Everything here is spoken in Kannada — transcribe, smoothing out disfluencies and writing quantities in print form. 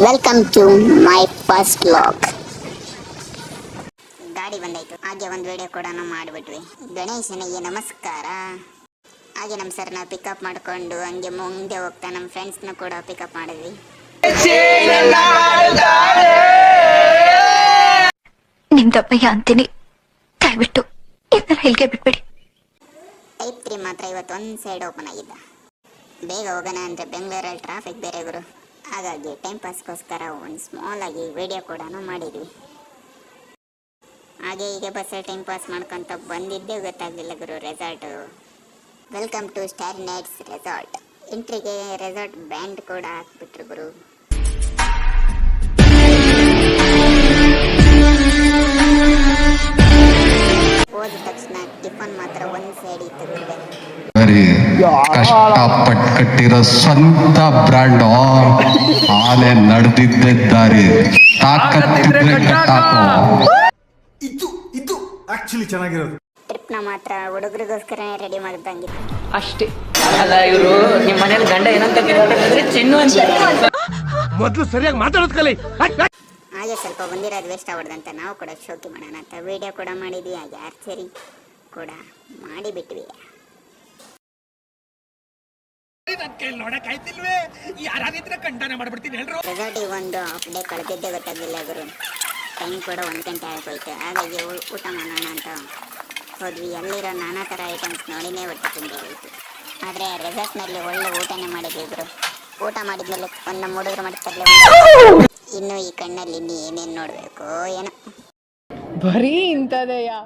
Welcome to my first vlog. ಗಾಡಿ ಬಂದಾಯ್ತು, ಹಾಗೆ ಒಂದು ವಿಡಿಯೋ ಕೂಡ ಮಾಡಿಬಿಟ್ವಿ. ಗಣೇಶನಿಗೆ ನಮಸ್ಕಾರ. ಹಾಗೆ ನಮ್ಮ ಸರ್ನ ಪಿಕಪ್ ಮಾಡಿಕೊಂಡು ಹಂಗೆ ಮುಂದೆ ಹೋಗ್ತಾ ನಮ್ಮ ಫ್ರೆಂಡ್ಸ್ನ ಕೂಡ ಪಿಕಪ್ ಮಾಡಿದ್ವಿ. ನಿಮ್ದಪ್ಪಯ್ಯ ಅಂತೀನಿ, ದಯವಿಟ್ಟು ಇದನ್ನ ಇಲ್ಲಿಗೆ ಬಿಟ್ಬಿಡಿ. ಟೈಪ್ 3 ಮಾತ್ರ ಇವತ್ತು ಒಂದು ಸೈಡ್ ಓಪನ್ ಆಗಿದ್ದ. ಬೇಗ ಹೋಗೋಣ ಅಂದರೆ ಬೆಂಗಳೂರಲ್ಲಿ ಟ್ರಾಫಿಕ್ ಬೇರೆ ಗುರು. ಹಾಗಾಗಿ ಟೈಮ್ ಪಾಸ್ಗೋಸ್ಕರ ಒಂದು ಸ್ಮಾಲ್ ಆಗಿ ವಿಡಿಯೋ ಕೂಡ ಮಾಡಿದ್ವಿ. ಹಾಗೆ ಹೀಗೆ ಬಸ್ಸಲ್ಲಿ ಟೈಮ್ ಪಾಸ್ ಮಾಡ್ಕೊಂತ ಬಂದಿದ್ದೇ ಗೊತ್ತಾಗಲಿಲ್ಲ ಗುರು resort. Welcome to star nights resort. ಎಂಟ್ರಿಗೆ ರೆಸಾರ್ಟ್ ಬ್ಯಾಂಡ್ ಕೂಡ ಹಾಕ್ಬಿಟ್ರು ಗುರು. ಹೋದ ತಕ್ಷಣ ಟಿಫನ್ ಮಾತ್ರ ಒಂದು ಸೈಡ್ ಇತ್ತು ಗುರು. ಕಷ್ಟಪಟ್ಟು ಕಟ್ಟಿರೋ ಸ್ವಂತ ಬ್ರ್ಯಾಂಡ್ ಆಲೆ ನಡೆದಿದ್ದೆ ದಾರಿ ತಾಕತ್ತಿದ್ರೆ ಕಟ್ಟಾಕೋ. ಇದು ಆಕ್ಚುಲಿ ಚೆನ್ನಾಗಿರೋದು. ಟ್ರಿಪ್ನ ಮಾತ್ರ ಹುಡುಗರಿಗೋಸ್ಕರನೇ ರೆಡಿ ಮಾಡಿದಂಗಿತ್ತು ಅಷ್ಟೇ. ಅಲ್ಲ ಇವರು ನಿಮ್ಮ ಮನೇಲಿ ಗಂಡ ಏನಂತ ಕೇಳ್ತಾರೆ, ಚಿನ್ನು ಅಂತ. ಮೊದಲು ಸರಿಯಾಗಿ ಮಾತಾಡೋದು ಕಲಿ. ಹಾಗೆ ಸ್ವಲ್ಪ ಬಂದಿರೋದು ವೇಸ್ಟ್ ಆಗ್ಬಾರ್ದಂತ ನಾವು ಕೂಡ ಶೋಕಿ ಮಾಡೋಣ ಅಂತ ವಿಡಿಯೋ ಕೂಡ ಮಾಡಿದ್ವಿ. ಹಾಗೆ ಆರ್ಚರಿ ಕೂಡ ಮಾಡಿಬಿಟ್ವಿ. ರೆಸಾರ್ಟಿಗೆ ಒಂದು ಹಾಫ್ ಡೇ ಕಳೆದಿದ್ದೇ ಗೊತ್ತಾಗಲಿಲ್ಲ ಗುರು. ಟೈಮ್ ಕೂಡ 1 ಗಂಟೆ ಆಗೋಯ್ತು. ಹಾಗಾಗಿ ಊಟ ಮಾಡೋಣ ಅಂತ ಹೋದ್ವಿ. ಅಲ್ಲಿರೋ ನಾನಾ ಥರ ಐಟಮ್ಸ್ ನೋಡಿನೇ ಹೊಟ್ಟೆ ತುಂಬಿ ಹೋಯಿತು. ಆದರೆ ರೆಸಾರ್ಟ್ನಲ್ಲಿ ಒಳ್ಳೆ ಊಟನೇ ಮಾಡಿದ್ವಿ ಗುರು. ಊಟ ಮಾಡಿದ್ಮೇಲೆ ಒಂದು ನಮ್ಮ ಹುಡುಗರು ಮಾಡ್ತಾರಲ್ಲ, ಇನ್ನು ಈ ಕಣ್ಣಲ್ಲಿ ಇನ್ನು ಏನೇನು ನೋಡಬೇಕು ಏನೋ. ಬರೀ ಇಂಥದೆಯಾ?